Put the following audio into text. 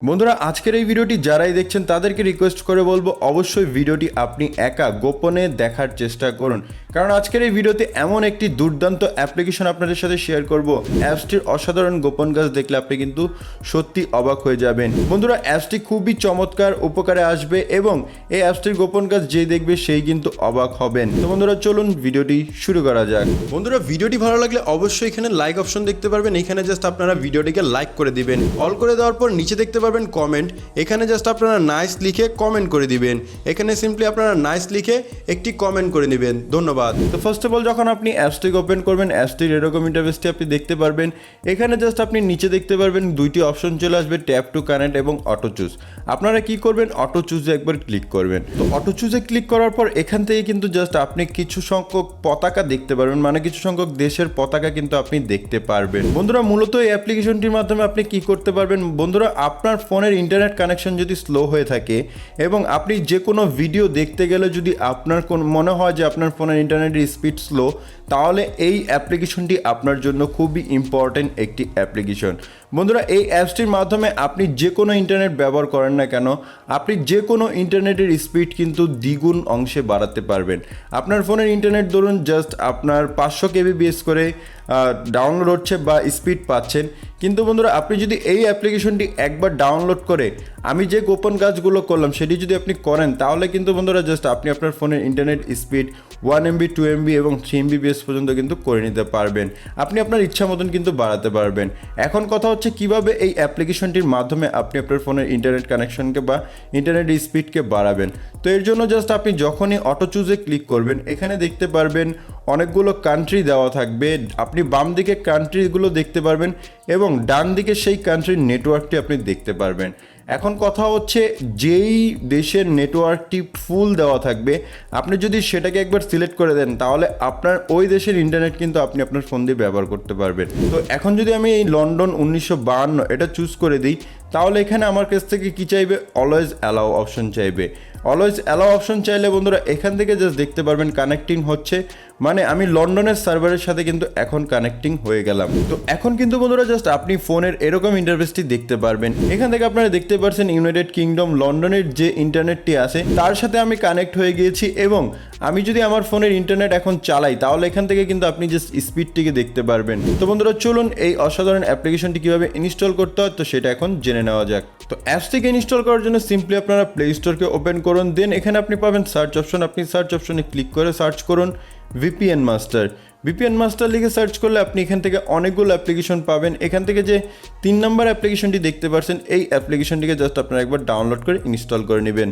বন্ধুরা আজকের এই ভিডিওটি যারাই দেখছেন তাদেরকে রিকোয়েস্ট করে বলবো অবশ্যই ভিডিওটি আপনি একা গোপনে দেখার চেষ্টা করুন, কারণ আজকের এই ভিডিওতে এমন একটি দুর্দান্ত অ্যাপ্লিকেশন আপনাদের সাথে শেয়ার করব। অ্যাপসটির অসাধারণ গোপন কাজ দেখলে আপনি কিন্তু সত্যি অবাক হয়ে যাবেন। বন্ধুরা অ্যাপসটি খুবই চমৎকার, উপকারে আসবে এবং এই অ্যাপসটির গোপন কাজ যেই দেখবে সেই কিন্তু অবাক হবেন। তো বন্ধুরা চলুন ভিডিওটি শুরু করা যাক। বন্ধুরা ভিডিওটি ভালো লাগলে অবশ্যই এখানে লাইক অপশন দেখতে পারবেন, এখানে জাস্ট আপনারা ভিডিওটিকে লাইক করে দিবেন। অল করে দেওয়ার পর নিচে দেখতে পারবেন কমেন্ট, এখানে জাস্ট আপনারা নাইস লিখে কমেন্ট করে দিবেন। এখানে সিম্পলি আপনারা নাইস লিখে একটি কমেন্ট করে নেবেন। ধন্যবাদ। তো ফার্স্ট অফ অল যখন আপনি অ্যাপসটি ওপেন করবেন, অ্যাপসটির এরকম ইন্টারফেসটি আপনি দেখতে পারবেন। এখানে জাস্ট আপনি নিচে দেখতে পারবেন দুইটি অপশন চলে আসবে, ট্যাপ টু কানেক্ট এবং অটো চুজ। আপনারা কি করবেন, অটো চুজে একবার ক্লিক করবেন। তো অটো চুজে ক্লিক করার পর এখান থেকে কিন্তু জাস্ট আপনি কিছু সংখ্যক পতাকা দেখতে পারবেন, মানে কিছু সংখ্যক দেশের পতাকা কিন্তু আপনি দেখতে পারবেন। বন্ধুরা মূলত এই অ্যাপ্লিকেশনটির মাধ্যমে আপনি কি করতে পারবেন, বন্ধুরা আপনার ফোনের ইন্টারনেট কানেকশন যদি স্লো হয়ে থাকে এবং আপনি যে কোনো ভিডিও দেখতে গেলে যদি আপনার মনে হয় যে আপনার ফোনের ইন্টারনেটের স্পিড স্লো, তাহলে এই অ্যাপ্লিকেশনটি আপনার জন্য খুবই ইম্পর্টেন্ট একটি অ্যাপ্লিকেশন। বন্ধুরা এই অ্যাপসটির মাধ্যমে আপনি যে কোনো ইন্টারনেট ব্যবহার করেন না কেন, আপনি যে কোনো ইন্টারনেটের স্পিড কিন্তু দ্বিগুণ অংশে বাড়াতে পারবেন। আপনার ফোনের ইন্টারনেট ধরুন জাস্ট আপনার 500 kbps করে ডাউনলোড হচ্ছে বা স্পিড পাচ্ছেন, কিন্তু বন্ধুরা আপনি যদি এই অ্যাপ্লিকেশনটি একবার ডাউনলোড করে আমি যে গোপন কাজগুলো করলাম সেটি যদি আপনি করেন, তাহলে কিন্তু বন্ধুরা জাস্ট আপনি আপনার ফোনের ইন্টারনেট স্পিড 1 MB 2 MB এবং 3 MBps পর্যন্ত কিন্তু করে নিতে পারবেন। আপনি আপনার ইচ্ছা মতন কিন্তু বাড়াতে পারবেন। এখন কথা হচ্ছে কিভাবে এই অ্যাপ্লিকেশনটির মাধ্যমে আপনি আপনার ফোনের ইন্টারনেট কানেকশনকে বা ইন্টারনেট স্পিডকে বাড়াবেন। তো এর জন্য জাস্ট আপনি যখনই অটো চুজে ক্লিক করবেন, এখানে দেখতে পারবেন অনেকগুলো কান্ট্রি দেওয়া থাকবে। আপনি বাম দিকে কান্ট্রিগুলো দেখতে পারবেন এবং ডান দিকে সেই কান্ট্রির নেটওয়ার্কটি আপনি দেখতে পারবেন। এখন কথা হচ্ছে যেই দেশের নেটওয়ার্কটি ফুল দেওয়া থাকবে, আপনি যদি সেটাকে একবার সিলেক্ট করে দেন, তাহলে আপনার ওই দেশের ইন্টারনেট কিন্তু আপনি আপনার ফোন দিয়ে ব্যবহার করতে পারবেন। তো এখন যদি আমি এই লন্ডন 1952 এটা চুজ করে দিই, তাহলে এখানে আমার কাছ থেকে কি চাইবে, অলওয়েজ অ্যালাউ অপশন চাইবে। অলওয়েজ অ্যালাউ অপশন চাইলে বন্ধুরা এখান থেকে জাস্ট দেখতে পারবেন কানেক্টিং হচ্ছে, মানে আমি লন্ডনের সার্ভারের সাথে কিন্তু এখন কানেক্টিং হয়ে গেলাম। তো এখন কিন্তু বন্ধুরা জাস্ট আপনি ফোনের এরকম ইন্টারফেসটি দেখতে পারবেন। এখান থেকে আপনারা দেখতে পাচ্ছেন ইউনাইটেড কিংডম লন্ডনের যে ইন্টারনেটটি আছে তার সাথে আমি কানেক্ট হয়ে গিয়েছি এবং আমি যদি আমার ফোনের ইন্টারনেট এখন চালাই, তাহলে এখান থেকে কিন্তু আপনি জাস্ট স্পিডটিকে দেখতে পারবেন। তো বন্ধুরা চলুন এই অসাধারণ অ্যাপ্লিকেশনটি কীভাবে ইনস্টল করতে হয় তো সেটা এখন জেনে নেওয়া যাক। তো অ্যাপসটিকে ইনস্টল করার জন্য সিম্পলি আপনারা প্লে স্টোরকে ওপেন করুন, দেন এখানে আপনি পাবেন সার্চ অপশন। আপনি সার্চ অপশনে ক্লিক করে সার্চ করুন VPN মাস্টার। VPN মাস্টার লিখে সার্চ করলে আপনি এখান থেকে অনেকগুলো অ্যাপ্লিকেশন পাবেন। এখান থেকে যে 3 নম্বর অ্যাপ্লিকেশনটি দেখতে পাচ্ছেন, এই অ্যাপ্লিকেশনটিকে জাস্ট আপনারা একবার ডাউনলোড করে ইনস্টল করে নেবেন।